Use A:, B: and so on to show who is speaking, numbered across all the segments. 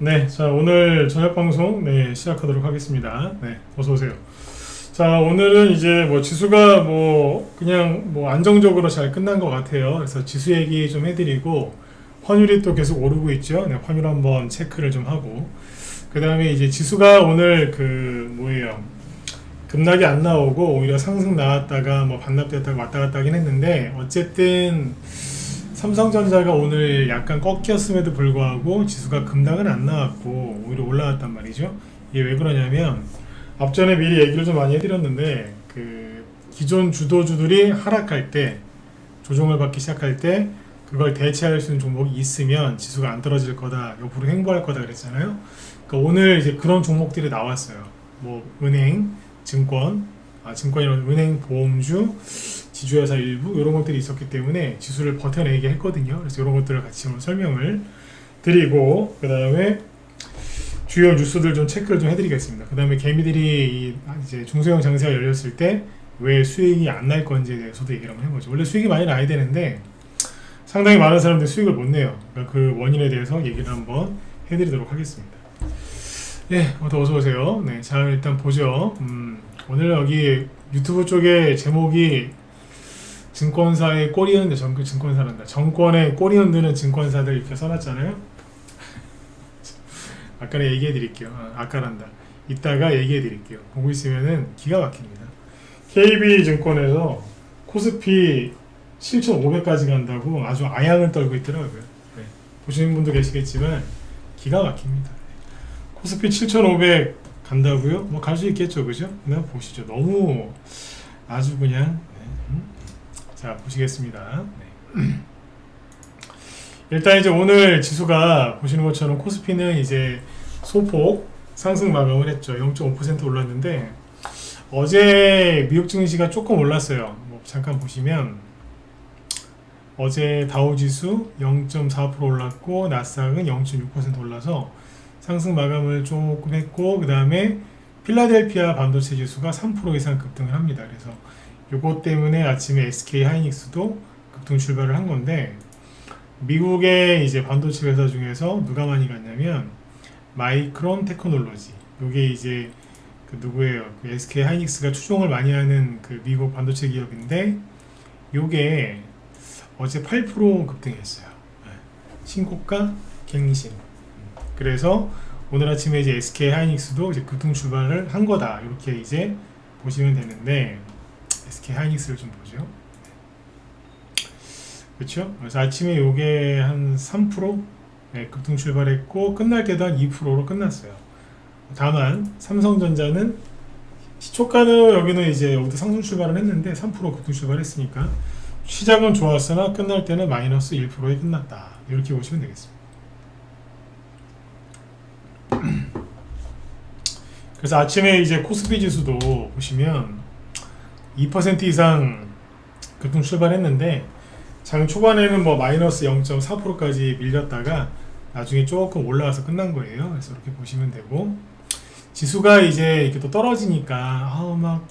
A: 네, 자 오늘 저녁 방송 시작하도록 하겠습니다. 네, 어서 오세요. 자 오늘은 이제 뭐 지수가 뭐 그냥 뭐 안정적으로 잘 끝난 것 같아요. 그래서 지수 얘기 좀 해드리고 환율이 또 계속 오르고 있죠. 네, 환율 한번 체크를 좀 하고 그 다음에 이제 지수가 오늘 그 뭐예요? 급락이 안 나오고 오히려 상승 나왔다가 뭐 반납됐다가 왔다 갔다 하긴 했는데 어쨌든 삼성전자가 오늘 약간 꺾였음에도 불구하고 지수가 급락은 안 나왔고 오히려 올라왔단 말이죠. 이게 왜 그러냐면 앞전에 미리 얘기를 좀 많이 해드렸는데 그 기존 주도주들이 하락할 때 조정을 받기 시작할 때 그걸 대체할 수 있는 종목이 있으면 지수가 안 떨어질 거다, 옆으로 횡보할 거다 그랬잖아요. 그러니까 오늘 이제 그런 종목들이 나왔어요. 뭐 은행, 증권이란 은행, 보험주, 지주회사 일부 이런 것들이 있었기 때문에 지수를 버텨내게 했거든요. 그래서 이런 것들을 같이 오늘 설명을 드리고 그 다음에 주요 뉴스들 좀 체크를 좀 해드리겠습니다. 그 다음에 개미들이 이제 중소형 장세가 열렸을 때 왜 수익이 안 날 건지에 대해서도 얘기를 한번 해보죠. 원래 수익이 많이 나야 되는데 상당히 많은 사람들이 수익을 못 내요. 그러니까 그 원인에 대해서 얘기를 한번 해드리도록 하겠습니다. 네, 어서 오세요. 네, 자 일단 보죠. 오늘 여기 유튜브 쪽에 제목이 증권사의 꼬리 흔드 증권사란다. 정권의 꼬리 흔드는 증권사들 이렇게 써놨잖아요. 아까 얘기해 드릴게요. 아까란다. 이따가 얘기해 드릴게요. 보고 있으면은 기가 막힙니다. KB증권에서 코스피 7,500까지 간다고 아주 아양을 떨고 있더라고요. 네. 보시는 분도 계시겠지만 기가 막힙니다. 코스피 7,500 간다고요? 뭐 갈 수 있겠죠, 그죠? 그냥 보시죠. 너무 아주 그냥 자 보시겠습니다. 네. 일단 이제 오늘 지수가 보시는 것처럼 코스피는 이제 소폭 상승 마감을 했죠. 0.5% 올랐는데 어제 미국 증시가 조금 올랐어요. 뭐 잠깐 보시면 어제 다우지수 0.4% 올랐고 나스닥은 0.6% 올라서 상승 마감을 조금 했고 그 다음에 필라델피아 반도체 지수가 3% 이상 급등을 합니다. 그래서 요것 때문에 아침에 SK 하이닉스도 급등 출발을 한 건데 미국의 이제 반도체 회사 중에서 누가 많이 갔냐면 마이크론 테크놀로지, 요게 이제 그 누구예요? 그 SK 하이닉스가 추종을 많이 하는 그 미국 반도체 기업인데 요게 어제 8% 급등했어요. 신고가 갱신. 그래서 오늘 아침에 이제 SK 하이닉스도 이제 급등 출발을 한 거다. 이렇게 이제 보시면 되는데 SK 하이닉스를 좀 보죠. 그렇죠? 그래서 아침에 요게 한 3% 급등 출발했고 끝날 때도 한 2%로 끝났어요. 다만 삼성전자는 시초가는 여기는 이제 여기도 상승 출발을 했는데 3% 급등 출발했으니까 시작은 좋았으나 끝날 때는 마이너스 1%에 끝났다. 이렇게 보시면 되겠습니다. 그래서 아침에 이제 코스피 지수도 보시면 2% 이상 급등 출발했는데 장 초반에는 뭐 마이너스 0.4%까지 밀렸다가 나중에 조금 올라와서 끝난 거예요. 그래서 이렇게 보시면 되고 지수가 이제 이렇게 또 떨어지니까 막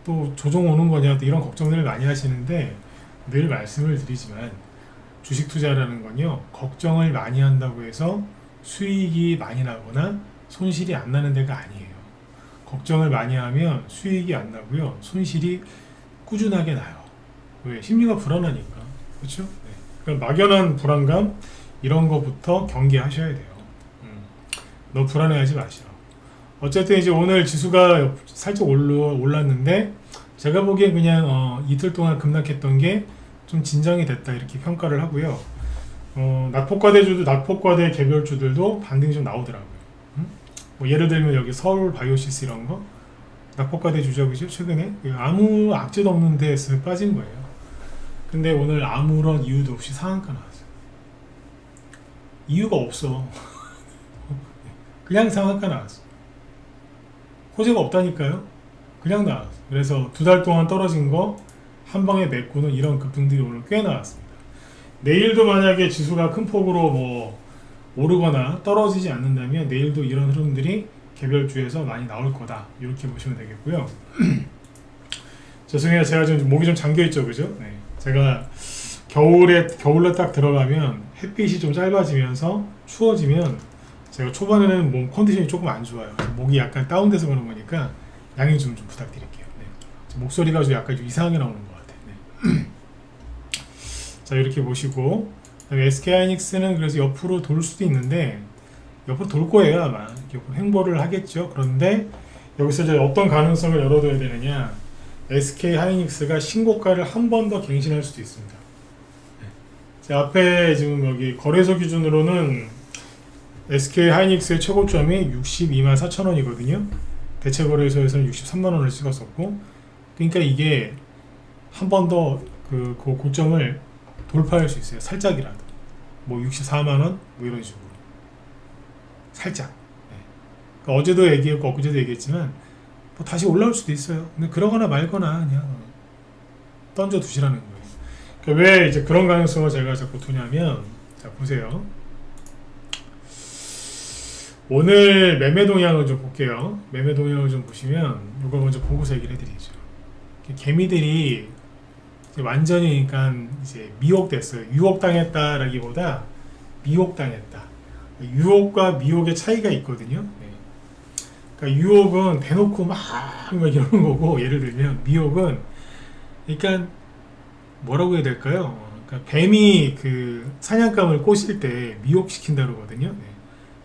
A: 또 조정 오는 거냐 또 이런 걱정들을 많이 하시는데 늘 말씀을 드리지만 주식 투자라는 건요 걱정을 많이 한다고 해서 수익이 많이 나거나 손실이 안 나는 데가 아니에요. 걱정을 많이 하면 수익이 안 나고요 손실이 꾸준하게 나요. 왜? 심리가 불안하니까. 그렇죠? 네. 그러니까 막연한 불안감 이런 거부터 경계하셔야 돼요. 너무 불안해하지 마시라고. 어쨌든 이제 오늘 지수가 살짝 올랐는데 제가 보기엔 그냥 이틀 동안 급락했던 게 좀 진정이 됐다 이렇게 평가를 하고요. 낙폭과대 개별주들도 반등이 좀 나오더라고요. 뭐 예를 들면 여기 서울 바이오시스 이런 거 낙폭과대 주죠, 그죠? 최근에 아무 악재도 없는 데에서 빠진 거예요. 근데 오늘 아무런 이유도 없이 상한가 나왔어요. 이유가 없어. 그냥 상한가 나왔어. 호재가 없다니까요. 그냥 나왔어. 그래서 2달 동안 떨어진 거 한 방에 메꾸는 이런 급등들이 오늘 꽤 나왔습니다. 내일도 만약에 지수가 큰 폭으로 뭐 오르거나 떨어지지 않는다면 내일도 이런 흐름들이 개별주에서 많이 나올 거다. 이렇게 보시면 되겠고요. 죄송해요. 제가 지금 목이 좀 잠겨있죠. 그죠? 네. 제가 겨울에 딱 들어가면 햇빛이 좀 짧아지면서 추워지면 제가 초반에는 몸 컨디션이 조금 안 좋아요. 목이 약간 다운돼서 그런 거니까 양해 좀 부탁드릴게요. 네. 목소리가 좀 약간 좀 이상하게 나오는 것 같아요. 네. 자, 이렇게 보시고 SK하이닉스는 그래서 옆으로 돌 수도 있는데 옆으로 돌 거예요. 아마 옆으로 횡보를 하겠죠. 그런데 여기서 이제 어떤 가능성을 열어둬야 되느냐, SK하이닉스가 신고가를 한 번 더 갱신할 수도 있습니다. 제 앞에 지금 여기 거래소 기준으로는 SK하이닉스의 최고점이 62만 4천 원이거든요. 대체 거래소에서는 63만 원을 찍었었고, 그러니까 이게 한 번 더 그 고점을 돌파할 수 있어요. 살짝이라도. 뭐 64만 원? 뭐 이런 식으로. 살짝. 네. 그러니까 어제도 얘기했고 엊그제도 얘기했지만 뭐 다시 올라올 수도 있어요. 근데 그러거나 말거나 그냥 던져 두시라는 거예요. 그러니까 왜 이제 그런 가능성을 제가 자꾸 두냐면, 자 보세요. 오늘 매매 동향을 좀 볼게요. 매매 동향을 좀 보시면 이걸 먼저 보고서 얘기를 해드리죠. 개미들이 이제 완전히 그러니까 이제 미혹됐어요. 유혹당했다라기보다 미혹당했다. 유혹과 미혹의 차이가 있거든요. 네. 그러니까 유혹은 대놓고 막 이러는 거고, 예를 들면 미혹은 그러니까 뭐라고 해야 될까요? 그러니까 뱀이 그 사냥감을 꼬실 때 미혹시킨다 그러거든요. 네.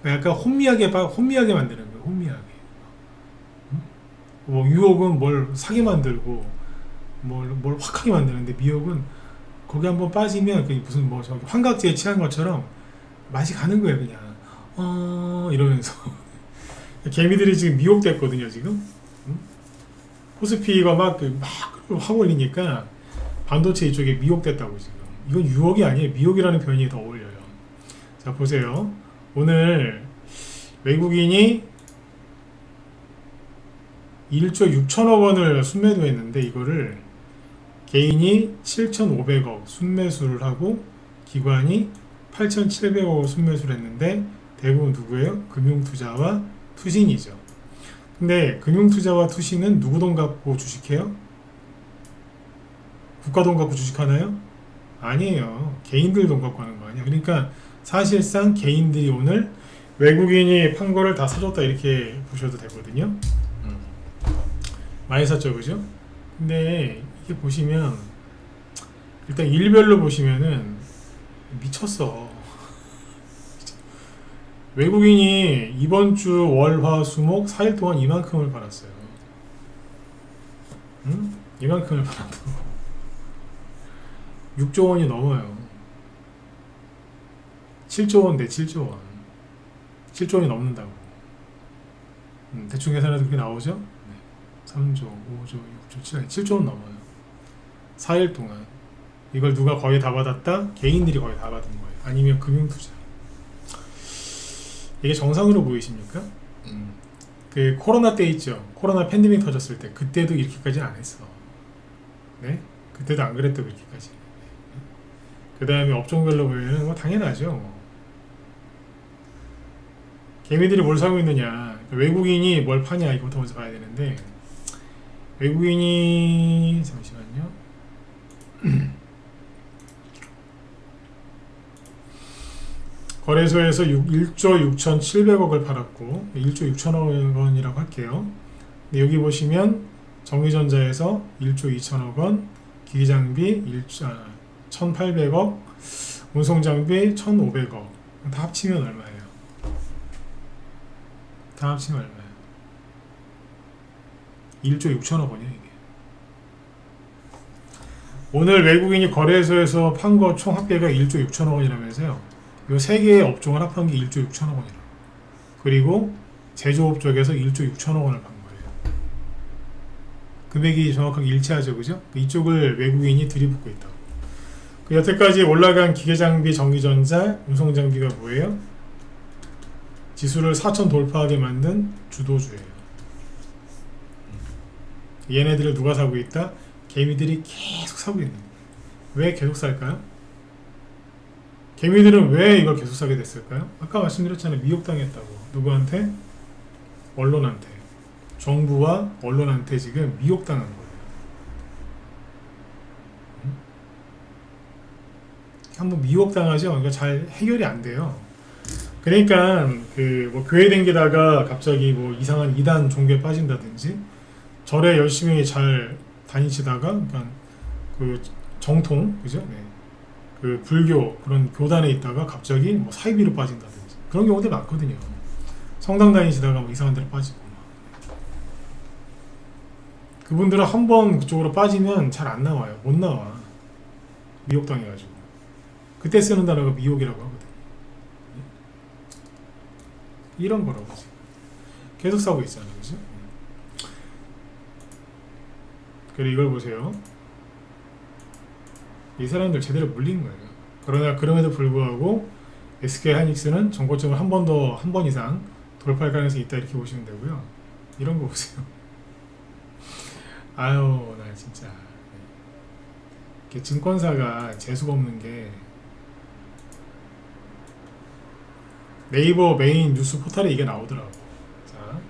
A: 그러니까 약간 혼미하게 만드는 거예요. 혼미하게. 뭐 유혹은 뭘 사게 만들고 뭘 확하게 만드는데, 미혹은 거기 한번 빠지면 무슨 뭐 저기 환각제에 취한 것처럼 맛이 가는 거예요. 그냥 이러면서 개미들이 지금 미혹됐거든요. 지금 코스피가 막 확 올리니까 반도체 이쪽에 미혹됐다고. 지금 이건 유혹이 아니에요. 미혹이라는 표현이 더 어울려요. 자 보세요. 오늘 외국인이 1조 6천억 원을 순매도했는데, 이거를 개인이 7,500억 순매수를 하고 기관이 8,700억 순매수를 했는데, 대부분 누구예요? 금융투자와 투신이죠. 근데 금융투자와 투신은 누구 돈 갖고 주식해요? 국가 돈 갖고 주식하나요? 아니에요. 개인들 돈 갖고 하는 거 아니야. 그러니까 사실상 개인들이 오늘 외국인이 판 거를 다 사줬다 이렇게 보셔도 되거든요. 많이 샀죠, 그죠? 근데 이게 보시면 일단 일별로 보시면은 미쳤어. 외국인이 이번 주 월, 화, 수, 목 4일 동안 이만큼을 팔았어요. 응? 이만큼을 팔았다고. 6조 원이 넘어요. 7조 원 대 7조 원. 7조 원이 넘는다고. 대충 계산해도 그렇게 나오죠? 네. 3조, 5조, 6조, 7조, 7조 원 넘어요. 4일 동안. 이걸 누가 거의 다 받았다? 개인들이 거의 다 받은 거예요. 아니면 금융투자. 이게 정상으로 보이십니까? 그 코로나 때 있죠. 코로나 팬데믹 터졌을 때 그때도 이렇게까지는 안 했어. 네? 그때도 안 그랬다 그렇게까지. 그 다음에 업종별로 보면은 뭐 당연하죠. 개미들이 뭘 사고 있느냐, 외국인이 뭘 파냐, 이거부터 먼저 봐야 되는데, 외국인이 잠시만요. 거래소에서 1조 6,700억을 팔았고 1조 6천억 원이라고 할게요. 근데 여기 보시면 정의전자에서 1조 2천억 원, 기기장비 1,800억, 운송장비 1,500억. 다 합치면 얼마예요? 다 합치면 얼마예요? 1조 6천억 원이에요, 이게. 오늘 외국인이 거래소에서 판 거 총 합계가 1조 6천억 원이라면서요. 이 세 개의 업종을 합한 게 1조 6천억 원이라고. 그리고 제조업 쪽에서 1조 6천억 원을 판 거예요. 금액이 정확하게 일치하죠, 그죠? 이쪽을 외국인이 들이붓고 있다고. 그 여태까지 올라간 기계장비, 전기전자, 운송장비가 뭐예요? 지수를 4천 돌파하게 만든 주도주예요. 얘네들을 누가 사고 있다? 개미들이 계속 사고 있는 거예요. 왜 계속 살까요? 개미들은 왜 이걸 계속 사게 됐을까요? 아까 말씀드렸잖아요. 미혹당했다고. 누구한테? 언론한테. 정부와 언론한테 지금 미혹당한 거예요. 한번 미혹당하죠? 그러니까 잘 해결이 안 돼요. 그러니까 그 뭐 교회 댕기다가 갑자기 뭐 이상한 이단 종교에 빠진다든지 절에 열심히 잘 다니시다가 그러니까 그 정통 그죠? 네. 그 불교 그런 교단에 있다가 갑자기 뭐 사이비로 빠진다든지 그런 경우도 많거든요. 성당 다니시다가 뭐 이상한 데로 빠지고 그분들은 한 번 그쪽으로 빠지면 잘 안 나와요. 못 나와. 미혹당해가지고. 그때 쓰는 단어가 미혹이라고 하거든요. 이런 거라고 지금. 계속 싸고 있잖아요. 그죠? 그리고 이걸 보세요. 이 사람들 제대로 물린 거예요. 그러나 그럼에도 불구하고 SK 하이닉스는 정고점을 한 번 이상 돌파할 가능성이 있다 이렇게 보시면 되고요. 이런 거 보세요. 아유, 나 진짜 이렇게 증권사가 재수가 없는 게 네이버 메인 뉴스 포털에 이게 나오더라고. 자,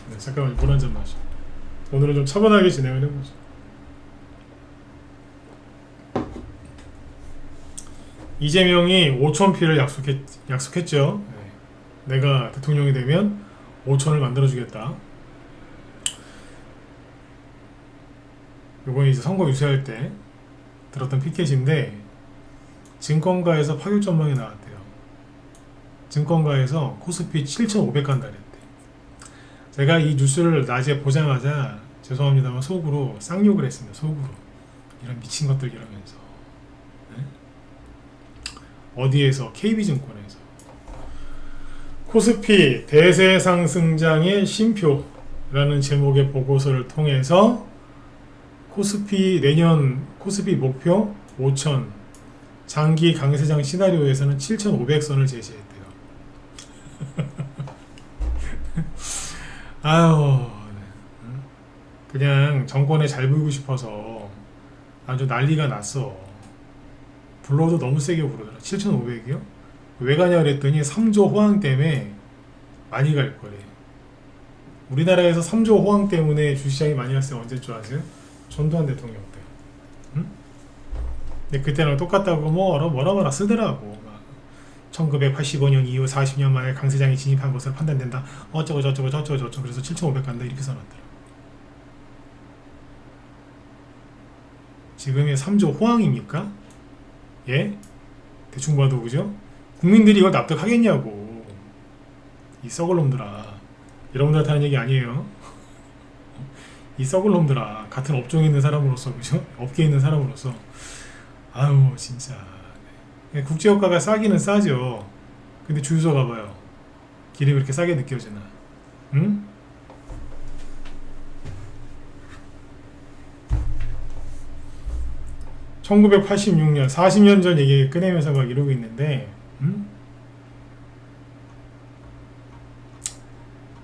A: 네, 잠깐만 물 한 잔 마셔. 오늘은 좀 차분하게 진행을 해보죠. 이재명이 5,000표를 약속했죠. 네. 내가 대통령이 되면 5,000을 만들어주겠다. 요번에 이제 선거 유세할 때 들었던 피켓인데 증권가에서 파격 전망이 나왔대요. 증권가에서 코스피 7,500 간다 그랬대. 제가 이 뉴스를 낮에 보자마자 죄송합니다만 속으로 쌍욕을 했습니다. 속으로. 이런 미친 것들 이러면서. 네? 어디에서? KB증권에서. 코스피 대세 상승장의 쉼표라는 제목의 보고서를 통해서 코스피 내년 코스피 목표 5,000 장기 강세장 시나리오에서는 7,500선을 제시했대요. 아유, 그냥 정권에 잘 보이고 싶어서 아주 난리가 났어. 불러도 너무 세게 부르더라. 7,500이요? 왜 가냐 그랬더니 3조 호황 때문에 많이 갈 거래. 우리나라에서 3조 호황 때문에 주시장이 많이 갔어요. 언제 줄 아세요? 전두환 대통령 때. 응? 근데 그때랑 똑같다고 뭐라 쓰더라고. 1985년 이후 40년 만에 강세장이 진입한 것으로 판단된다. 어쩌고 저쩌고 그래서 7,500 간다 이렇게 써놨더라. 지금이 3조 호황입니까? 예? 대충 봐도 그죠? 국민들이 이걸 납득하겠냐고. 이 썩을 놈들아. 여러분들한테 하는 얘기 아니에요. 이 썩을 놈들아. 같은 업종에 있는 사람으로서 그죠? 업계에 있는 사람으로서 아유 진짜 국제유가가 싸기는 싸죠. 근데 주유소 가봐요. 길이 그렇게 싸게 느껴지나? 응? (1986년) 40년 전 얘기 꺼내면서 막 이러고 있는데 응?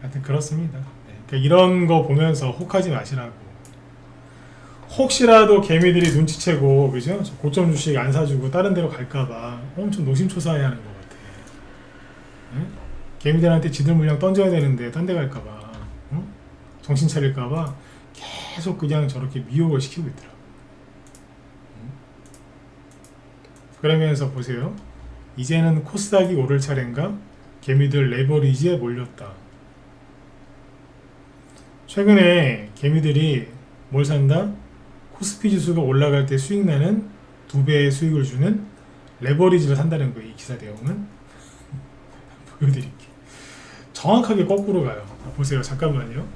A: 하여튼 그렇습니다. 그러니까 이런 거 보면서 혹하지 마시라고. 혹시라도 개미들이 눈치채고 그죠? 고점 주식 안 사주고 다른 데로 갈까봐 엄청 노심초사해야 하는 것 같아. 응? 개미들한테 지들 물량 던져야 되는데 딴 데 갈까봐 응? 정신 차릴까봐 계속 그냥 저렇게 미혹을 시키고 있더라고. 응? 그러면서 보세요. 이제는 코스닥이 오를 차례인가? 개미들 레버리지에 몰렸다. 최근에 개미들이 뭘 산다? 코스피 지수가 올라갈 때 수익 나는 2배의 수익을 주는 레버리지를 산다는 거예요. 이 기사 내용은. 보여드릴게요. 정확하게 거꾸로 가요. 보세요. 잠깐만요.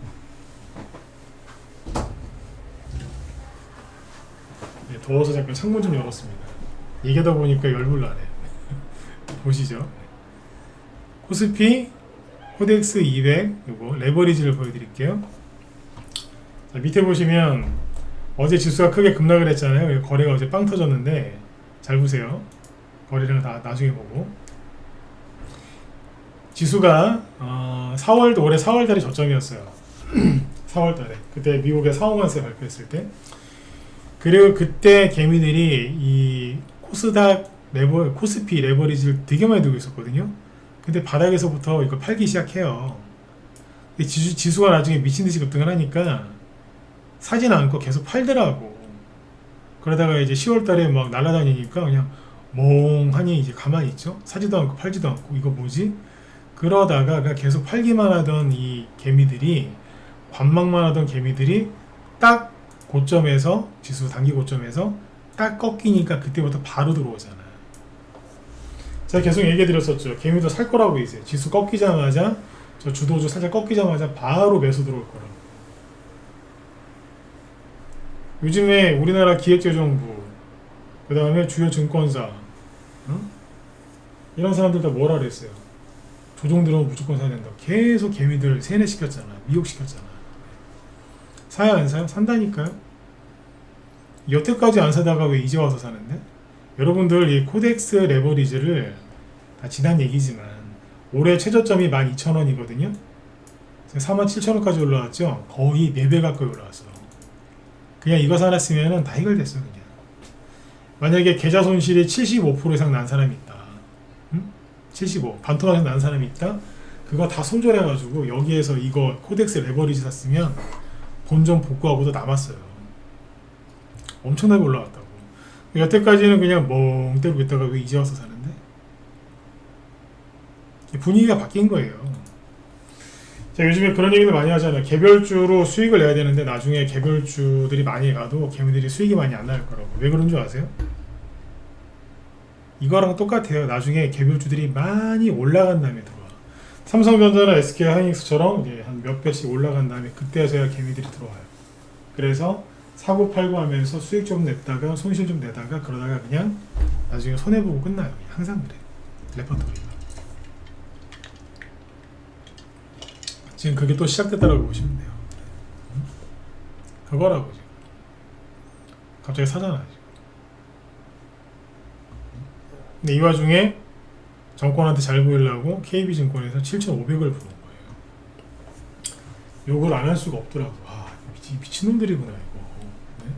A: 네, 더워서 잠깐 창문 좀 열었습니다. 얘기하다 보니까 열불 나네요. 보시죠. 코스피 코덱스 200 요거 레버리지를 보여드릴게요. 자, 밑에 보시면 어제 지수가 크게 급락을 했잖아요. 거래가 어제 빵 터졌는데 잘 보세요. 거래량을 다 나중에 보고 지수가 올해 4월달에 저점이었어요. 4월달에 그때 미국의 상호관세 발표했을 때. 그리고 그때 개미들이 이 코스피 레버리지를 되게 많이 들고 있었거든요. 근데 바닥에서부터 이거 팔기 시작해요. 근데 지수가 나중에 미친듯이 급등을 하니까 사진 않고 계속 팔더라고. 그러다가 이제 10월달에 막 날아다니니까 그냥 멍하니 이제 가만히 있죠. 사지도 않고 팔지도 않고 이거 뭐지? 그러다가 그냥 계속 팔기만 하던 이 개미들이 관망만 하던 개미들이 딱 고점에서 지수 단기 고점에서 딱 꺾이니까 그때부터 바로 들어오잖아요. 제가 계속 얘기해 드렸었죠. 개미도 살 거라고 이제 지수 꺾이자마자 저 주도주 살짝 꺾이자마자 바로 매수 들어올 거라고. 요즘에 우리나라 기획재정부 그 다음에 주요 증권사 응? 이런 사람들 다 뭐라 그랬어요? 조정 들어오면 무조건 사야 된다. 계속 개미들 세뇌시켰잖아. 미혹시켰잖아. 사야 안 사요? 산다니까요. 여태까지 안 사다가 왜 이제 와서 사는데? 여러분들 이 코덱스 레버리지를 다 지난 얘기지만 올해 최저점이 12,000원이거든요. 47,000원까지 올라왔죠. 거의 4배 가까이 올라왔어. 그냥 이거 사놨으면 다 해결됐어. 그냥 만약에 계좌 손실이 75% 이상 난 사람이 있다. 응? 75 반토막 이상 난 사람이 있다. 그거 다 손절해가지고 여기에서 이거 코덱스 레버리지 샀으면 본전 복구하고도 남았어요. 엄청나게 올라왔다고. 여태까지는 그냥 멍 때리고 있다가 왜 이제 와서 사는데? 분위기가 바뀐 거예요. 자, 요즘에 그런 얘기를 많이 하잖아요. 개별주로 수익을 내야 되는데 나중에 개별주들이 많이 가도 개미들이 수익이 많이 안 날 거라고. 왜 그런 줄 아세요? 이거랑 똑같아요. 나중에 개별주들이 많이 올라간 다음에 들어와. 삼성전자나 SK하이닉스처럼 한 몇 배씩 올라간 다음에 그때서야 개미들이 들어와요. 그래서 사고 팔고 하면서 수익 좀 냈다가 손실 좀 내다가 그러다가 그냥 나중에 손해보고 끝나요. 항상 그래. 레퍼토리가. 지금 그게 또 시작됐다라고 보시면 돼요. 그거라고 지금. 갑자기 사잖아 지금. 근데 이 와중에 정권한테 잘 보이려고 KB증권에서 7,500을 부른 거예요. 욕을 안 할 수가 없더라고. 아, 미친놈들이구나 이거. 네?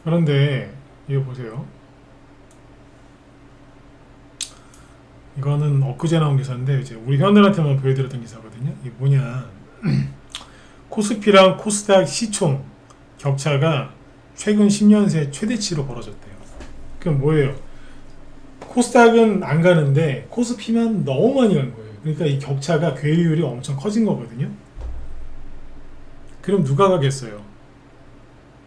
A: 그런데 이거 보세요. 이거는 엊그제 나온 기사인데 이제 우리 회원들한테만 보여드렸던 기사거든요. 이게 뭐냐? 코스피랑 코스닥 시총 격차가 최근 10년 새 최대치로 벌어졌대요. 그럼 뭐예요? 코스닥은 안 가는데 코스피만 너무 많이 간 거예요. 그러니까 이 격차가 괴리율이 엄청 커진 거거든요. 그럼 누가 가겠어요?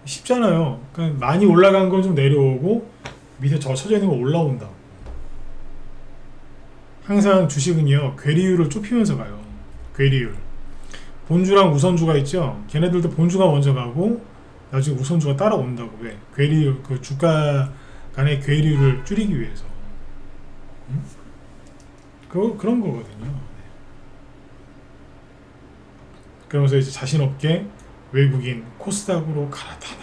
A: 쉽잖아요. 그러니까 많이 올라간 건 좀 내려오고 밑에 쳐져 있는 거 올라온다고. 항상 주식은요 괴리율을 좁히면서 가요. 괴리율. 본주랑 우선주가 있죠. 걔네들도 본주가 먼저 가고 나중에 우선주가 따라온다고. 왜? 괴리율, 그 주가 간의 괴리율을 줄이기 위해서. 그런 거거든요. 네. 그러면서 이제 자신 없게 외국인 코스닥으로 갈아타라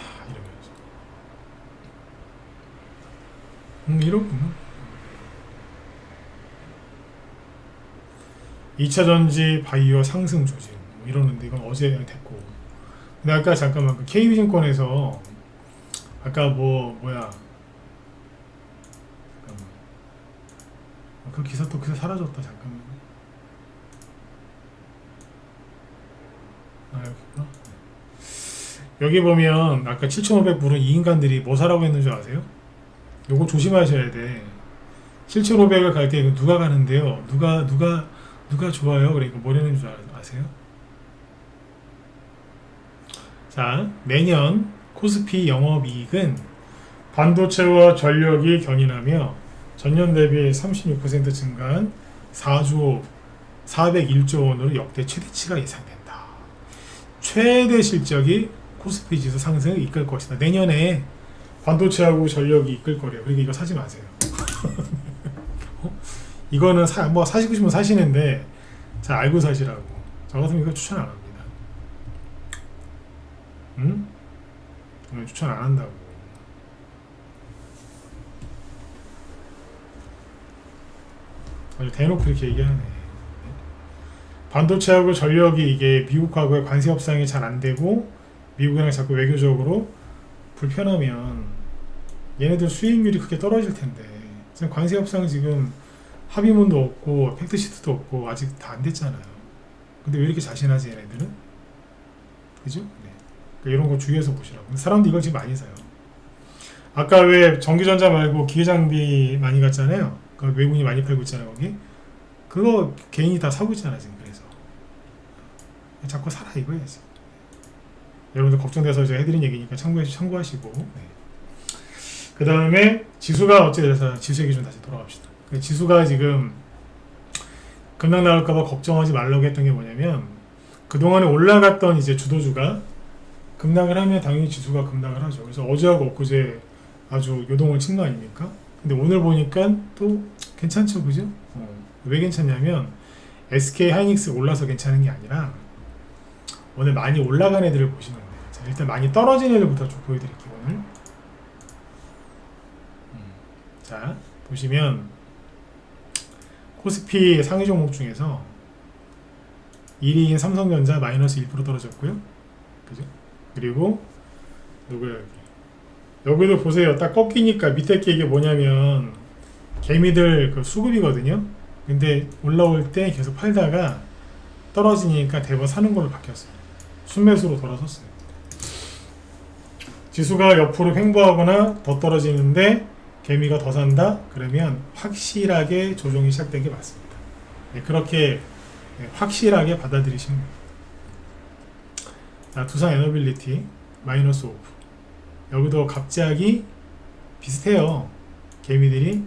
A: 이러면서. 이렇군요. 2차전지 바이오 상승 조짐 이러는데 이건 어제 됐고. 근데 아까 잠깐만 그 KB증권에서 아까 뭐야 잠깐만 그 기사 또 그새 사라졌다. 잠깐만. 여기구나. 여기 보면 아까 7,500 부른 이 인간들이 뭐 사라고 했는 줄 아세요? 요거 조심하셔야 돼. 7,500을 갈 때 누가 가는데요? 누가 좋아요? 그러니까 뭐라는 줄 아세요? 자, 내년 코스피 영업이익은 반도체와 전력이 견인하며 전년 대비 36% 증가한 4조 401조 원으로 역대 최대치가 예상된다. 최대 실적이 코스피 지수 상승을 이끌 것이다. 내년에 반도체하고 전력이 이끌 거래요. 그러니까 이거 사지 마세요. 이거는 사시고 싶으면 사시는데 잘 알고 사시라고. 저 같으면 이거 추천 안 합니다. 응? 추천 안 한다고. 아주 대놓고 그렇게 얘기하네. 반도체하고 전력이 이게 미국하고의 관세 협상이 잘 안 되고 미국이랑 자꾸 외교적으로 불편하면 얘네들 수익률이 크게 떨어질 텐데 지금 관세 협상 지금 합의문도 없고 팩트시트도 없고 아직 다 안 됐잖아요. 근데 왜 이렇게 자신하지 얘네들은? 그죠? 네. 그러니까 이런 거 주의해서 보시라고. 근데 사람들이 이걸 지금 많이 사요. 아까 왜 전기전자 말고 기계장비 많이 갔잖아요. 그 외국인이 많이 팔고 있잖아요. 거기 그거 개인이 다 사고 있잖아 지금. 그래서 자꾸 사라 이거야지. 여러분들 걱정돼서 제가 해드린 얘기니까 참고하시고. 네. 그 다음에 지수가 어찌돼서 지수 얘기 좀 다시 돌아갑시다. 지수가 지금 급락 나올까봐 걱정하지 말라고 했던 게 뭐냐면, 그동안에 올라갔던 이제 주도주가 급락을 하면 당연히 지수가 급락을 하죠. 그래서 어제하고 엊그제 아주 요동을 친 거 아닙니까? 근데 오늘 보니까 또 괜찮죠, 그죠? 왜 괜찮냐면 SK 하이닉스 올라서 괜찮은 게 아니라 오늘 많이 올라간 애들을 보시면 돼요. 자, 일단 많이 떨어진 애들부터 좀 보여드릴게요. 오늘 자 보시면 코스피 상위 종목 중에서 1위인 삼성전자 마이너스 1% 떨어졌고요. 그죠? 그리고 누구야 여기도 보세요. 딱 꺾이니까 밑에 게 이게 뭐냐면 개미들 그 수급이거든요. 근데 올라올 때 계속 팔다가 떨어지니까 대번 사는 걸로 바뀌었어요. 순매수로 돌아섰어요. 지수가 옆으로 횡보하거나 더 떨어지는데 개미가 더 산다? 그러면 확실하게 조정이 시작된 게 맞습니다. 네, 그렇게 확실하게 받아들이시면 됩니다. 자, 두산 에너빌리티 마이너스 5%. 여기도 갑자기 비슷해요. 개미들이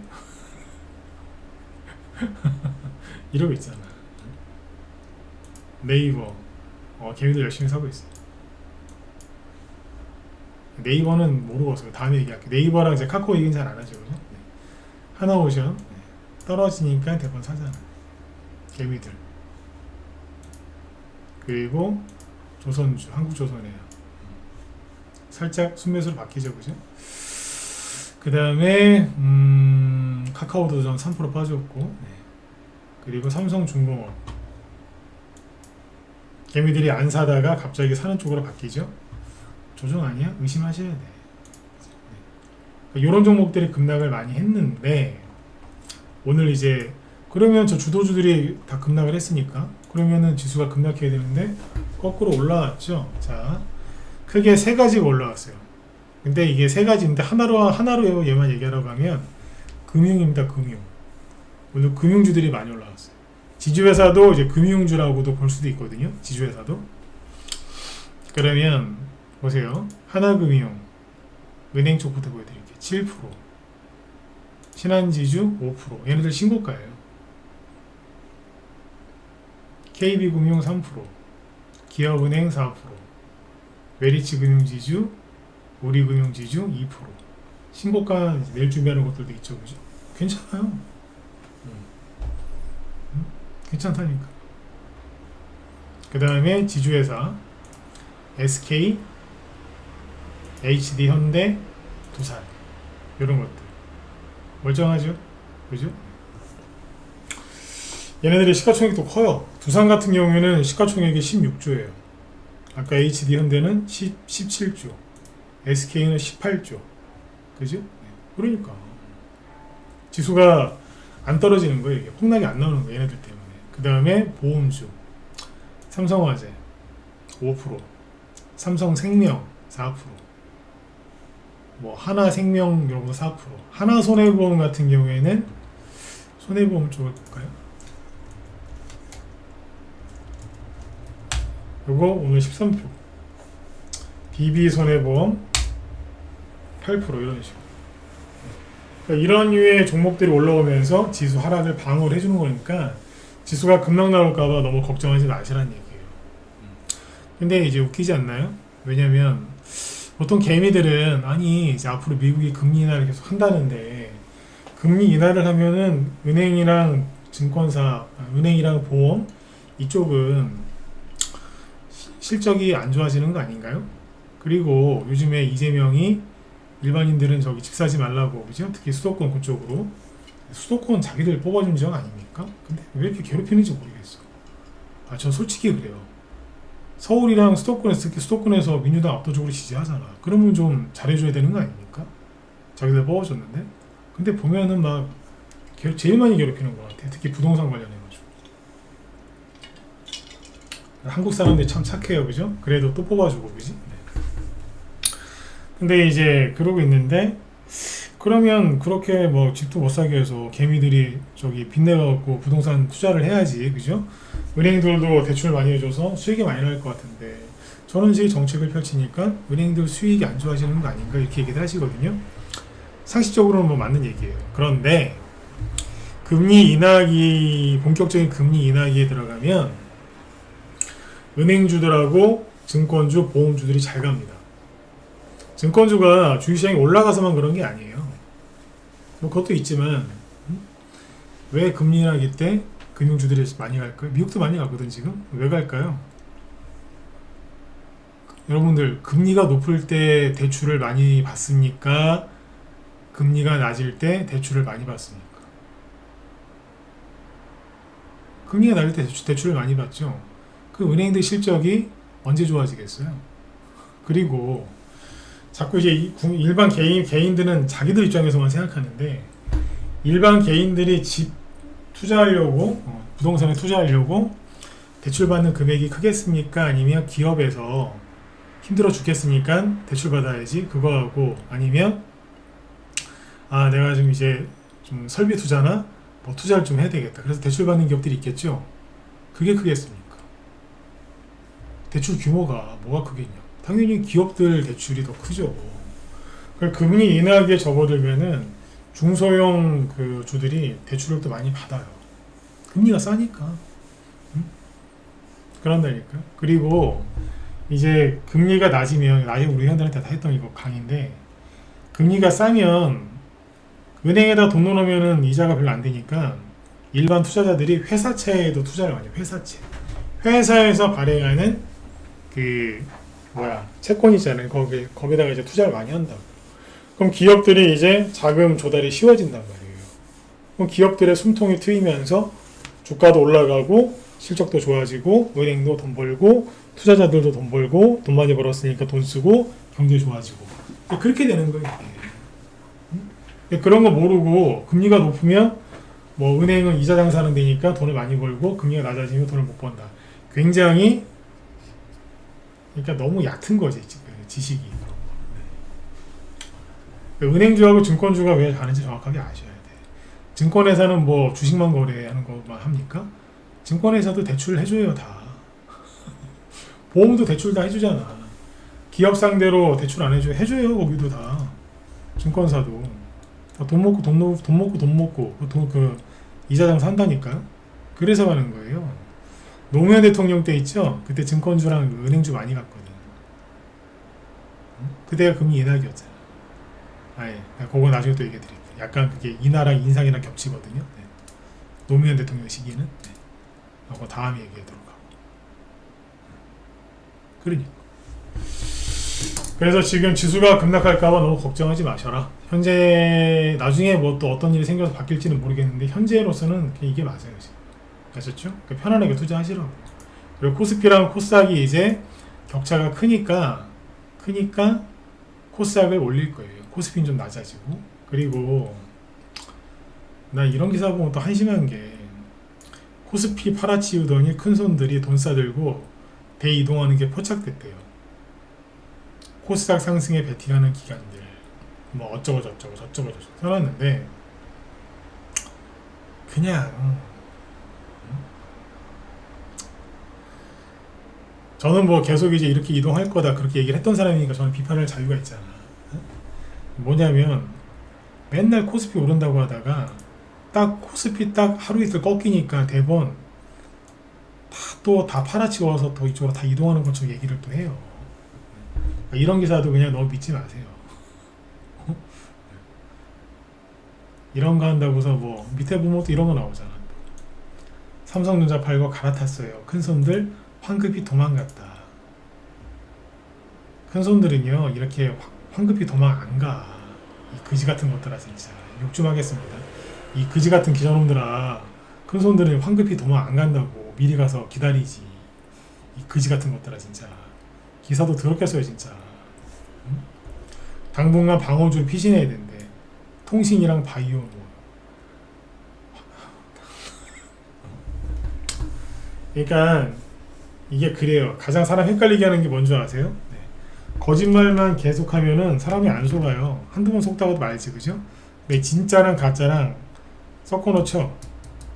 A: 이러고 있잖아. 네이버 개미들 열심히 사고 있어. 네이버는 모르겠어요. 다음에 얘기할게요. 네이버랑 이제 카카오 얘기는 잘 안 하죠. 그죠? 네. 하나오션 떨어지니까 대번 사잖아. 개미들. 그리고 조선주, 한국조선이에요. 살짝 순매수로 바뀌죠, 그죠? 그 다음에 카카오도 전 3% 빠졌고, 네. 그리고 삼성중공업 개미들이 안 사다가 갑자기 사는 쪽으로 바뀌죠. 조정 아니야? 의심하셔야 돼. 네. 이런 종목들이 급락을 많이 했는데 오늘 이제 그러면 저 주도주들이 다 급락을 했으니까 그러면은 지수가 급락해야 되는데 거꾸로 올라왔죠. 자, 크게 세 가지가 올라왔어요. 근데 이게 세 가지인데 하나로 얘만 얘기하라고 하면 금융입니다. 금융. 오늘 금융주들이 많이 올라왔어요. 지주회사도 이제 금융주라고도 볼 수도 있거든요. 지주회사도. 그러면 보세요. 하나금융 은행 쪽부터 보여드릴게요. 7%, 신한지주 5%. 얘네들 신고가예요. KB금융 3%, 기업은행 4%, 메리츠금융지주, 우리금융지주 2%. 신고가 낼 준비하는 것들도 있죠, 그죠? 괜찮아요. 괜찮다니까. 그 다음에 지주회사 SK, HD 현대, 두산 이런 것들 멀쩡하죠, 그죠? 얘네들이 시가총액도 커요. 두산 같은 경우에는 시가총액이 16조예요. 아까 HD 현대는 17조, SK는 18조, 그죠? 그러니까 지수가 안 떨어지는 거예요. 이게 폭락이 안 나오는 거예요, 얘네들 때문에. 그 다음에 보험주 삼성화재 5%, 삼성생명 4%, 뭐 하나생명 이런 거 4%. 하나손해보험 같은 경우에는 손해보험 쪽을 볼까요? 요거 오늘 13%, DB손해보험 8% 이런 식으로. 그러니까 이런 류의 종목들이 올라오면서 지수 하락을 방어를 해주는 거니까 지수가 급락 나올까봐 너무 걱정하지 마시라는 얘기예요. 근데 이제 웃기지 않나요? 왜냐면 보통 개미들은 아니 이제 앞으로 미국이 금리 인하를 계속 한다는데 금리 인하를 하면은 은행이랑 증권사, 은행이랑 보험 이쪽은 실적이 안 좋아지는 거 아닌가요? 그리고 요즘에 이재명이 일반인들은 저기 집 사지 말라고, 그죠? 특히 수도권 그쪽으로. 수도권 자기들 뽑아준 적 아닙니까? 근데 왜 이렇게 괴롭히는지 모르겠어. 아, 저 솔직히 그래요. 서울이랑 수도권에서, 특히 수도권에서 민주당 압도적으로 지지하잖아. 그러면 좀 잘해줘야 되는 거 아닙니까? 자기들 뽑아줬는데. 근데 보면은 막 제일 많이 괴롭히는 것 같아. 특히 부동산 관련해가지고. 한국 사람들이 참 착해요, 그죠? 그래도 또 뽑아주고, 그지? 네. 근데 이제 그러고 있는데 그러면 그렇게 뭐 집도 못 사게 해서 개미들이 저기 빚내갖고 부동산 투자를 해야지, 그죠? 은행들도 대출 많이 해줘서 수익이 많이 날 것 같은데, 저는 이제 정책을 펼치니까 은행들 수익이 안 좋아지는 거 아닌가 이렇게 얘기를 하시거든요. 상식적으로는 뭐 맞는 얘기예요. 그런데 금리 인하기, 본격적인 금리 인하기에 들어가면 은행주들하고 증권주, 보험주들이 잘 갑니다. 증권주가 주식시장이 올라가서만 그런 게 아니에요. 뭐 그것도 있지만 왜 금리 인하기 때 금융주들이 많이 갈까요? 미국도 많이 가거든 지금. 왜 갈까요? 여러분들 금리가 높을 때 대출을 많이 받습니까? 금리가 낮을 때 대출을 많이 받습니까? 금리가 낮을 때 대출을 많이 받죠. 그 은행들 실적이 언제 좋아지겠어요? 그리고 자꾸 이제 일반 개인들은 자기들 입장에서만 생각하는데, 일반 개인들이 집 투자하려고, 부동산에 투자하려고 대출받는 금액이 크겠습니까? 아니면 기업에서 힘들어 죽겠으니까 대출 받아야지 그거하고, 아니면 내가 좀 이제 좀 설비 투자나 뭐 투자를 좀 해야 되겠다 그래서 대출 받는 기업들이 있겠죠. 그게 크겠습니까? 대출 규모가 뭐가 크겠냐? 당연히 기업들 대출이 더 크죠. 금리 인하기에 접어들면은 중소형 그 주들이 대출을 또 많이 받아요. 금리가 싸니까. 그런다니까. 그리고 이제 금리가 낮으면, 나중에 우리 회원들한테 다 했던 이거 강의인데, 금리가 싸면 은행에다 돈 넣으면은 이자가 별로 안 되니까 일반 투자자들이 회사채에도 투자를 많이 해요. 회사채. 회사에서 발행하는 채권 있잖아요. 거기다가 이제 투자를 많이 한다고. 그럼 기업들이 이제 자금 조달이 쉬워진단 말이에요. 그럼 기업들의 숨통이 트이면서 주가도 올라가고 실적도 좋아지고 은행도 돈 벌고 투자자들도 돈 벌고 돈 많이 벌었으니까 돈 쓰고 경제 좋아지고 그렇게 되는 거예요. 그런 거 모르고 금리가 높으면 뭐 은행은 이자 장사하는 데니까 돈을 많이 벌고 금리가 낮아지면 돈을 못 번다. 굉장히 그러니까 너무 얕은 거지 지식이. 은행주하고 증권주가 왜 가는지 정확하게 아셔야 돼. 증권회사는 뭐 주식만 거래하는 것만 합니까? 증권회사도 대출을 해줘요 다. 보험도 대출 다 해주잖아. 기업 상대로 대출 안 해줘요 거기도 다. 증권사도 다 돈 먹고 그 이자 장사 한다니까. 그래서 가는 거예요. 노무현 대통령 때 있죠? 그때 증권주랑 은행주 많이 갔거든. 그때가 금리 인하기였잖아. 그거 나중에 또 얘기해 드릴게요. 약간 그게 인하랑 인상이랑 겹치거든요. 네. 노무현 대통령 시기는. 네. 그거 다음에 얘기하도록 하고. 그러니까. 그래서 지금 지수가 급락할까봐 너무 걱정하지 마셔라. 현재, 나중에 뭐 또 어떤 일이 생겨서 바뀔지는 모르겠는데, 현재로서는 그냥 이게 맞아요, 지금. 아셨죠? 그러니까 편안하게 투자하시라고. 그리고 코스피랑 코스닥이 이제 격차가 크니까 코스닥을 올릴 거예요. 코스피는 좀 낮아지고. 그리고 나 이런 기사 보면 또 한심한 게, 코스피 팔아치우더니 큰손들이 돈 싸들고 대이동하는 게 포착됐대요. 코스닥 상승에 베팅하는 기관들 뭐 어쩌고 저쩌고 써놨는데, 그냥 저는 뭐 계속 이제 이렇게 이동할 거다 그렇게 얘기를 했던 사람이니까 저는 비판할 자유가 있잖아. 뭐냐면 맨날 코스피 오른다고 하다가 딱 코스피 딱 하루 이틀 꺾이니까 대번 다 팔아치워서 더 이쪽으로 다 이동하는 것처럼 얘기를 또 해요. 이런 기사도 그냥 너무 믿지 마세요. 이런 거 한다고서 뭐 밑에 보면 또 이런 거 나오잖아. 삼성전자 팔고 갈아탔어요. 큰손들 황급히 도망갔다. 큰손들은요 이렇게 황급히 도망 안 가. 이 그지 같은 것들아 진짜 욕 좀 하겠습니다. 이 그지 같은 기자놈들아, 큰손들은 황급히 도망 안 간다고. 미리 가서 기다리지. 이 그지 같은 것들아 진짜. 기사도 더럽게 써요 진짜. 응? 당분간 방어주 피신해야 된대. 통신이랑 바이오 뭐. 그러니까 이게 그래요. 가장 사람 헷갈리게 하는 게 뭔지 아세요? 네. 거짓말만 계속하면은 사람이 안 속아요. 한두 번 속다가도 말지, 그죠? 근데 진짜랑 가짜랑 섞어놓죠.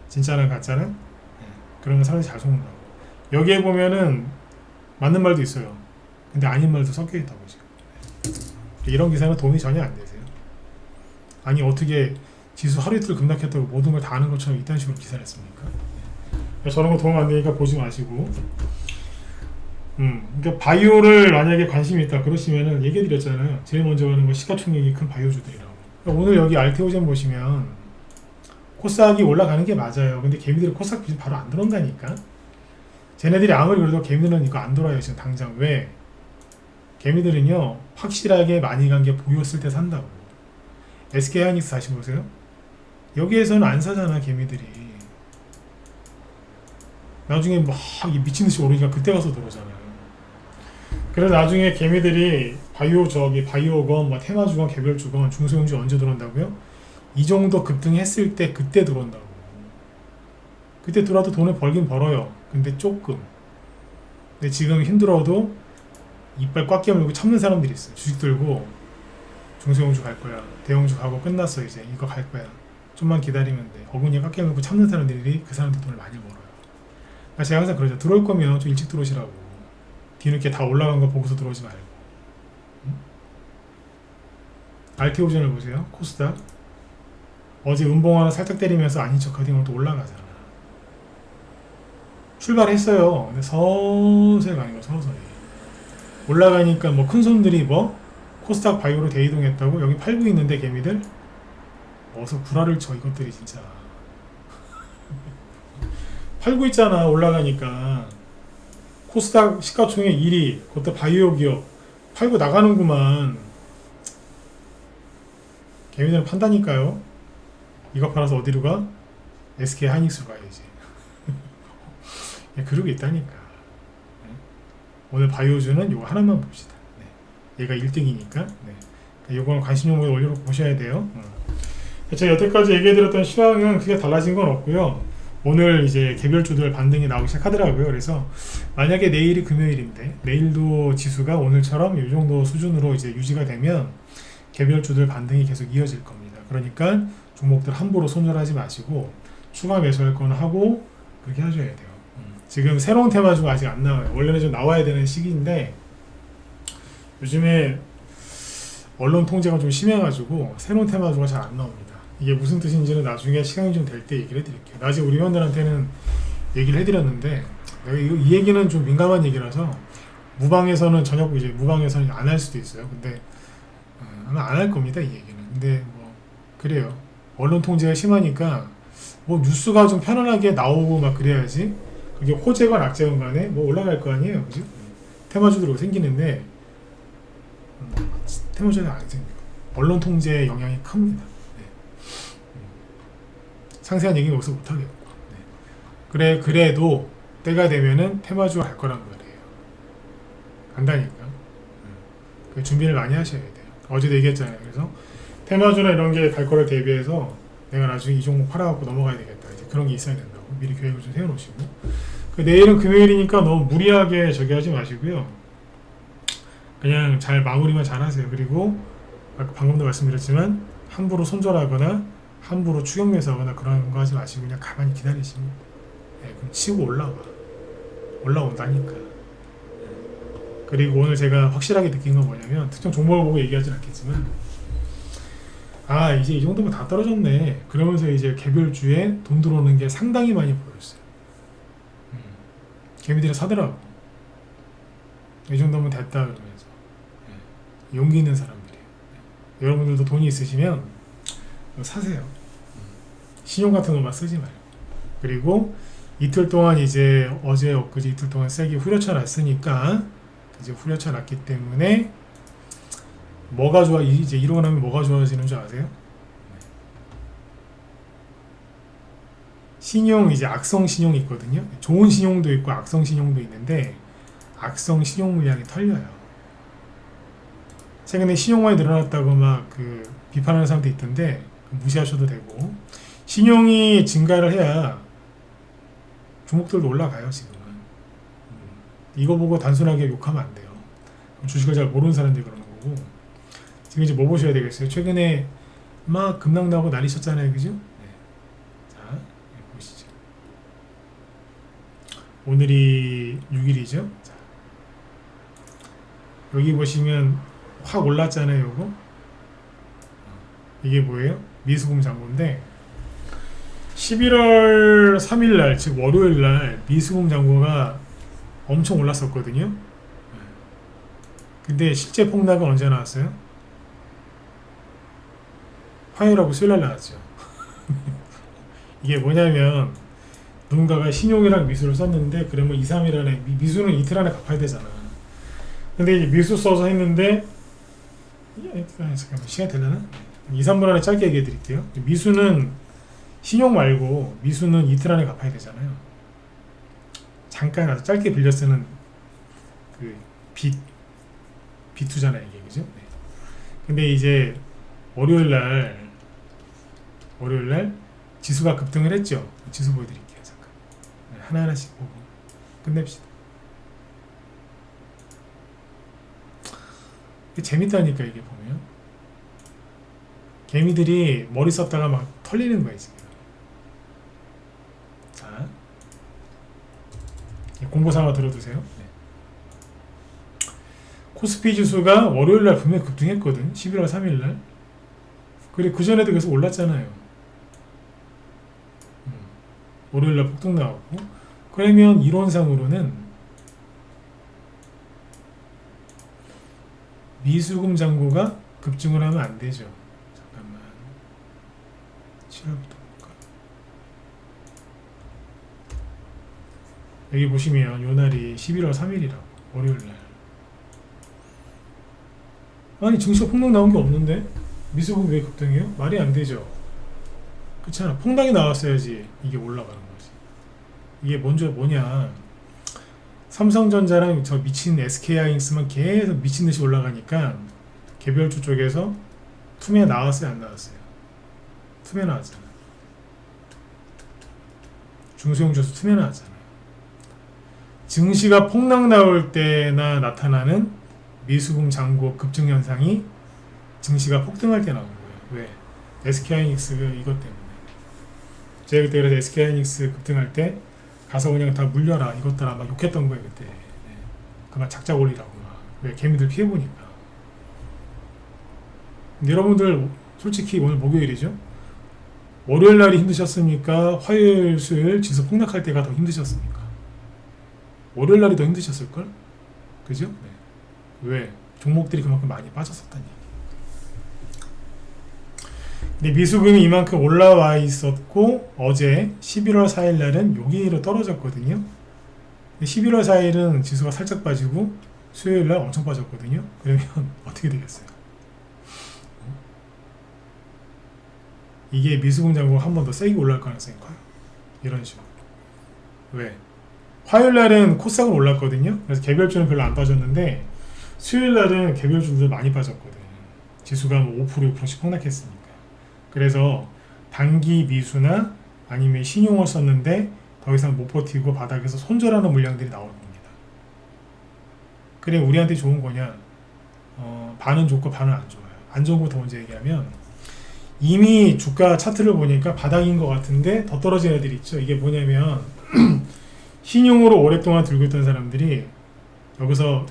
A: 진짜랑 가짜랑. 그러면 사람이 잘 속는다고. 여기에 보면은 맞는 말도 있어요. 근데 아닌 말도 섞여 있다고 지금. 이런 기사는 도움이 전혀 안 되세요. 아니 어떻게 지수 하루 이틀 급락했다고 모든 걸 다 아는 것처럼 이딴 식으로 기사를 했습니까? 저런 거 도움 안 되니까 보지 마시고. 그러니까 바이오를 만약에 관심이 있다 그러시면은 얘기해드렸잖아요. 제일 먼저 가는 건 시가총액이 큰 바이오주들이라고. 그러니까 오늘 여기 알테오젠 보시면 코스닥이 올라가는 게 맞아요. 근데 개미들이 코스닥 비중 바로 안 들어온다니까. 쟤네들이 아무리 그래도 개미들은 이거 안 돌아요 지금 당장. 왜? 개미들은요 확실하게 많이 간 게 보였을 때 산다고. SK하이닉스 다시 보세요. 여기에서는 안 사잖아 개미들이. 나중에 막 미친듯이 오르니까 그때 가서 들어오잖아요. 그래서 나중에 개미들이 바이오건, 테마주건, 개별주건, 중소형주 언제 들어온다고요? 이 정도 급등했을 때 그때 들어온다고. 그때 들어와도 돈을 벌긴 벌어요. 근데 조금. 근데 지금 힘들어도 이빨 꽉 깨물고 참는 사람들이 있어요. 주식 들고 중소형주 갈 거야. 대형주 가고 끝났어 이제. 이거 갈 거야. 좀만 기다리면 돼. 어금니 꽉 깨물고 참는 사람들이 그 사람들 돈을 많이 벌어요. 그러니까 제가 항상 그러죠. 들어올 거면 좀 일찍 들어오시라고. 뒤늦게 다 올라간 거 보고서 들어오지 말고. 알테오젠을 보세요. 코스닥. 어제 음봉 하나 살짝 때리면서 아닌 척하더니 오늘 또 올라가잖아. 출발했어요. 근데 서서히 가는 거야. 서서히. 올라가니까 뭐 큰 손들이 코스닥 바이오로 대이동했다고? 여기 팔고 있는데 개미들? 어서 구라를 쳐 이것들이 진짜. 팔고 있잖아 올라가니까. 코스닥 시가총액 1위 그것도 바이오 기업 팔고 나가는구만. 개미들은 판다니까요. 이거 팔아서 어디로 가? SK하이닉스로 가야지. 그러고 있다니까. 오늘 바이오주는 요거 하나만 봅시다. 얘가 1등이니까 요거는 관심 종목에 올려놓고 보셔야 돼요. 제가 여태까지 얘기해드렸던 시황은 크게 달라진 건 없고요. 오늘 이제 개별주들 반등이 나오기 시작하더라고요. 그래서 만약에 내일이 금요일인데 내일도 지수가 오늘처럼 이 정도 수준으로 이제 유지가 되면 개별주들 반등이 계속 이어질 겁니다. 그러니까 종목들 함부로 손절하지 마시고 추가 매수할 건 하고 그렇게 하셔야 돼요. 지금 새로운 테마주가 아직 안 나와요. 원래는 좀 나와야 되는 시기인데 요즘에 언론 통제가 좀 심해가지고 새로운 테마주가 잘 안 나옵니다. 이게 무슨 뜻인지는 나중에 시간이 좀 될 때 얘기를 해드릴게요. 나중에 우리 회원들한테는 얘기를 해드렸는데 이 얘기는 좀 민감한 얘기라서 무방에서는 이제 무방에서는 안 할 수도 있어요. 근데 아마 안 할 겁니다 이 얘기는. 근데 뭐 그래요. 언론 통제가 심하니까 뭐 뉴스가 좀 편안하게 나오고 막 그래야지. 그게 호재건 악재건 간에 뭐 올라갈 거 아니에요, 그죠? 테마주들이 생기는데 테마주는 안 생겨요. 언론 통제의 영향이 큽니다. 상세한 얘기는 여기서 못하겠고. 그래도 때가 되면은 테마주가 갈 거란 말이에요. 간다니까. 그 준비를 많이 하셔야 돼요. 어제도 얘기했잖아요. 그래서 테마주나 이런 게 갈 거를 대비해서 내가 나중에 이 종목 팔아갖고 넘어가야 되겠다. 이제 그런 게 있어야 된다고. 미리 계획을 좀 세워놓으시고. 내일은 금요일이니까 너무 무리하게 저기 하지 마시고요. 그냥 잘 마무리만 잘 하세요. 그리고 방금도 말씀드렸지만 함부로 손절하거나 함부로 추격 매수하거나 그런 거 하지 마시고 그냥 가만히 기다리시면 그럼 치고 올라온다니까. 그리고 오늘 제가 확실하게 느낀 건 뭐냐면 특정 종목을 보고 얘기하진 않겠지만 이제 이 정도면 다 떨어졌네. 그러면서 이제 개별주에 돈 들어오는 게 상당히 많이 보였어요. 개미들이 사더라고. 이 정도면 됐다 그러면서. 용기 있는 사람들이에요. 여러분들도 돈이 있으시면 사세요. 신용 같은 것만 쓰지 말고. 그리고 이틀 동안 이제 어제 엊그제 이틀 동안 세게 후려쳐 놨으니까 이제 후려쳐 놨기 때문에 이제 이러고 나면 뭐가 좋아지는 줄 아세요? 신용 이제 악성 신용이 있거든요. 좋은 신용도 있고 악성 신용도 있는데 악성 신용 물량이 털려요. 최근에 신용만이 늘어났다고 막 비판하는 사람도 있던데 무시하셔도 되고 신용이 증가를 해야 종목들도 올라가요 지금은. 이거 보고 단순하게 욕하면 안 돼요. 주식을 잘 모르는 사람들이 그러는 거고. 지금 이제 뭐 보셔야 되겠어요? 최근에 막 급락 나고 난리 쳤잖아요, 그죠? 네. 자, 여기 보시죠. 오늘이 6일이죠. 자, 여기 보시면 확 올랐잖아요, 요거. 이게 뭐예요? 미수금 잔고인데 11월 3일날, 즉 월요일날 미수금 잔고가 엄청 올랐었거든요. 근데 실제 폭락은 언제 나왔어요? 화요일하고 수요일날 나왔죠. 이게 뭐냐면 누군가가 신용이랑 미수를 썼는데 그러면 2, 3일 안에 미수는 이틀 안에 갚아야 되잖아. 근데 이제 미수 써서 했는데 잠깐만 시간 되려나? 2, 3분 안에 짧게 얘기해 드릴게요. 미수는 신용 말고 미수는 이틀 안에 갚아야 되잖아요. 잠깐 아주 짧게 빌려 쓰는 그 빚투잖아요, 이게, 그죠? 네. 근데 이제 월요일날 지수가 급등을 했죠. 지수 보여드릴게요. 잠깐. 네, 하나하나씩 보고 끝냅시다. 이게 재밌다니까, 이게 보면. 개미들이 머리 썼다가 막 털리는 거예요, 지금. 자, 공보사항 들어두세요. 네. 코스피 지수가 월요일날 분명히 급등했거든. 11월 3일날. 그래, 그전에도 계속 올랐잖아요. 월요일날 폭등 나왔고. 그러면 이론상으로는 미수금 잔고가 급증을 하면 안 되죠. 잠깐만. 7월부터 볼까? 여기 보시면 요 날이 11월 3일이라고. 월요일날. 아니 증시가 폭락 나온 게 없는데 미수금 왜 급등해요? 말이 안 되죠. 그렇잖아. 폭락이 나왔어야지 이게 올라가는 거지. 이게 먼저 뭐냐, 삼성전자랑 저 미친 SK하이닉스만 계속 미친듯이 올라가니까 개별주 쪽에서 투매 나왔어요, 안 나왔어요? 투매 나왔잖아. 중소형주에서 투매 나왔잖아요. 증시가 폭락 나올 때나 나타나는 미수금 잔고 급증 현상이 증시가 폭등할 때 나온 거예요. 왜? SK하이닉스 이것 때문에. 제가 그때 그래서 SK하이닉스 급등할 때 가서 그냥 다 물려라 이것들아 막 욕했던 거예요, 그때. 네. 그만 작작 올리라고 막. 왜? 개미들 피해보니까. 근데 여러분들 솔직히 오늘 목요일이죠? 월요일 날이 힘드셨습니까? 화요일, 수요일 지수 폭락할 때가 더 힘드셨습니까? 월요일 날이 더 힘드셨을걸? 그죠? 네. 왜? 종목들이 그만큼 많이 빠졌었다니. 근데 미수금이 이만큼 올라와 있었고 어제 11월 4일 날은 여기로 떨어졌거든요. 11월 4일은 지수가 살짝 빠지고 수요일 날 엄청 빠졌거든요. 그러면 어떻게 되겠어요? 이게 미수금 잔고가 한 번 더 세게 올라갈 가능성이 커요. 이런 식으로. 왜? 화요일 날은 코스닥은 올랐거든요. 그래서 개별주는 별로 안 빠졌는데 수요일 날은 개별주들 많이 빠졌거든. 지수가 뭐 5%, 6%씩 폭락했으니까. 그래서 단기 미수나 아니면 신용을 썼는데 더 이상 못 버티고 바닥에서 손절하는 물량들이 나오는 겁니다. 그래, 우리한테 좋은 거냐? 반은 좋고 반은 안 좋아요. 안 좋은 것부터 먼저 얘기하면 이미 주가 차트를 보니까 바닥인 것 같은데 더 떨어진 애들이 있죠. 이게 뭐냐면 신용으로 오랫동안 들고 있던 사람들이 여기서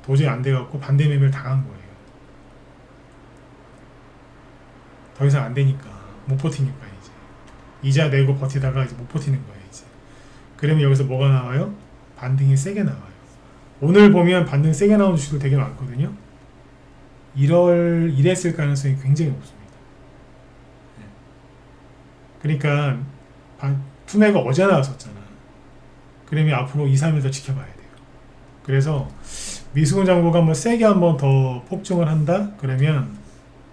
A: 도저히 안 돼갖고 반대 매매를 당한 거예요. 더 이상 안 되니까 못 버티니까 이제 이자 내고 버티다가 이제 못 버티는 거예요. 이제 그러면 여기서 뭐가 나와요? 반등이 세게 나와요. 오늘 보면 반등 세게 나오는 주식들 되게 많거든요. 이랬을 가능성이 굉장히 높습니다. 그러니까 투매가 어제 나왔었잖아. 그러면 앞으로 2, 3일 더 지켜봐야 돼요. 그래서 미수금 잔고가 한번 세게 한번 더 폭증을 한다? 그러면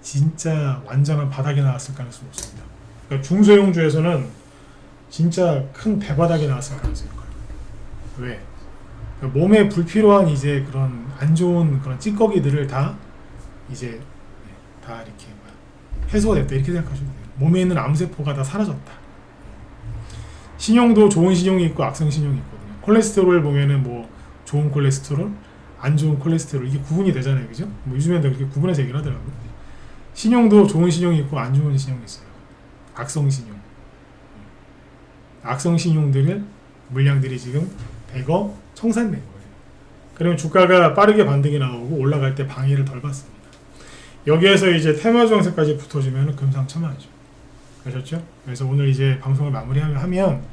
A: 진짜 완전한 바닥이 나왔을 가능성이 높습니다. 그러니까 중소형주에서는 진짜 큰 대바닥이 나왔을 가능성이 커요. 왜? 그러니까 몸에 불필요한 이제 그런 안 좋은 그런 찌꺼기들을 다 이제 다 이렇게 해소가 됐다 이렇게 생각하셔도 돼요. 몸에 있는 암세포가 다 사라졌다. 신용도 좋은 신용이 있고 악성 신용이 있거든요. 콜레스테롤 보면은 뭐 좋은 콜레스테롤, 안 좋은 콜레스테롤 이게 구분이 되잖아요, 그죠? 뭐 요즘에는 그렇게 구분해서 얘기를 하더라고요. 신용도 좋은 신용이 있고 안 좋은 신용이 있어요. 악성 신용. 악성 신용들을 물량들이 지금 대거 청산된 거예요. 그러면 주가가 빠르게 반등이 나오고 올라갈 때 방해를 덜 받습니다. 여기에서 이제 테마 주황색까지 붙어주면 금상첨화죠. 아셨죠? 그래서 오늘 이제 방송을 마무리하면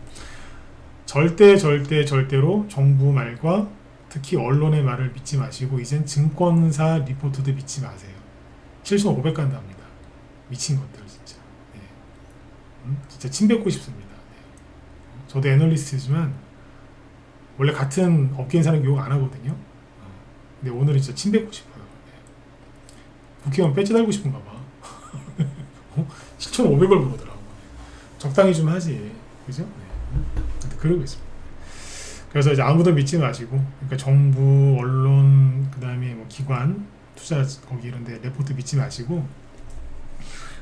A: 절대로 정부 말과 특히 언론의 말을 믿지 마시고 이젠 증권사 리포트도 믿지 마세요. 실손 500 간답니다. 미친 것들 진짜. 네. 진짜 침 뱉고 싶습니다. 네. 저도 애널리스트지만 원래 같은 업계인 사람 욕 안 하거든요. 근데 오늘은 진짜 침 뱉고 싶어요. 네. 국회의원 배지 달고 싶은가 봐. 7,500을 부르더라고. 적당히 좀 하지. 그죠? 네. 그러고 있습니다. 그래서 이제 아무도 믿지 마시고, 그러니까 정부, 언론, 그 다음에 뭐 기관, 투자 거기 이런데 레포트 믿지 마시고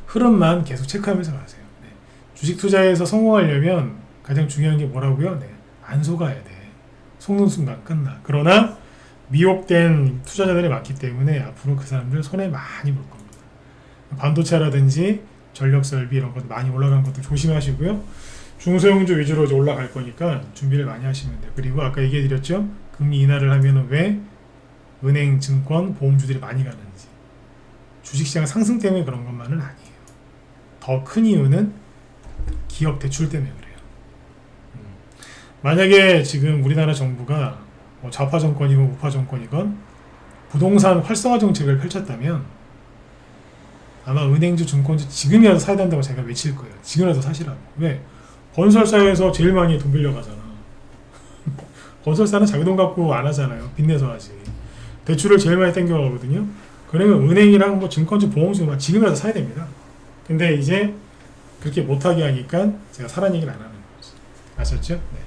A: 흐름만 계속 체크하면서 가세요. 네. 주식 투자에서 성공하려면 가장 중요한 게 뭐라고요? 네. 안 속아야 돼. 속는 순간 끝나. 그러나 미혹된 투자자들이 많기 때문에 앞으로 그 사람들 손해 많이 볼 겁니다. 반도체라든지 전력설비 이런 것도 많이 올라간 것도 조심하시고요. 중소형주 위주로 이제 올라갈 거니까 준비를 많이 하시면 돼요. 그리고 아까 얘기해 드렸죠. 금리 인하를 하면 왜 은행, 증권, 보험주들이 많이 가는지. 주식시장 상승 때문에 그런 것만은 아니에요. 더 큰 이유는 기업 대출 때문에 그래요. 만약에 지금 우리나라 정부가 뭐 좌파 정권이건 우파 정권이건 부동산 활성화 정책을 펼쳤다면 아마 은행주, 증권주 지금이라도 사야 된다고 제가 외칠 거예요. 지금이라도 사시라고. 왜? 건설사에서 제일 많이 돈 빌려가잖아. 건설사는 자기 돈 갖고 안 하잖아요. 빚내서 하지. 대출을 제일 많이 땡겨가거든요. 그러면 은행이랑 뭐 증권주, 보험주 지금이라도 사야 됩니다. 근데 이제 그렇게 못하게 하니까 제가 사라는 얘기를 안 하는 거지. 아셨죠? 네.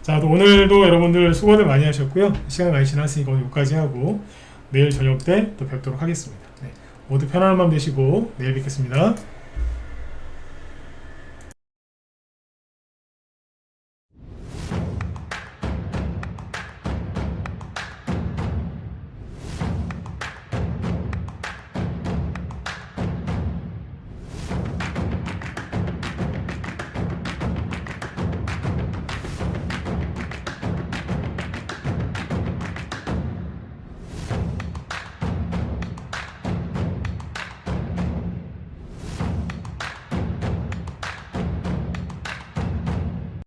A: 자, 또 오늘도 여러분들 수고들 많이 하셨고요. 시간이 많이 지났으니까 오늘 여기까지 하고 내일 저녁 때 또 뵙도록 하겠습니다. 네. 모두 편안한 밤 되시고 내일 뵙겠습니다.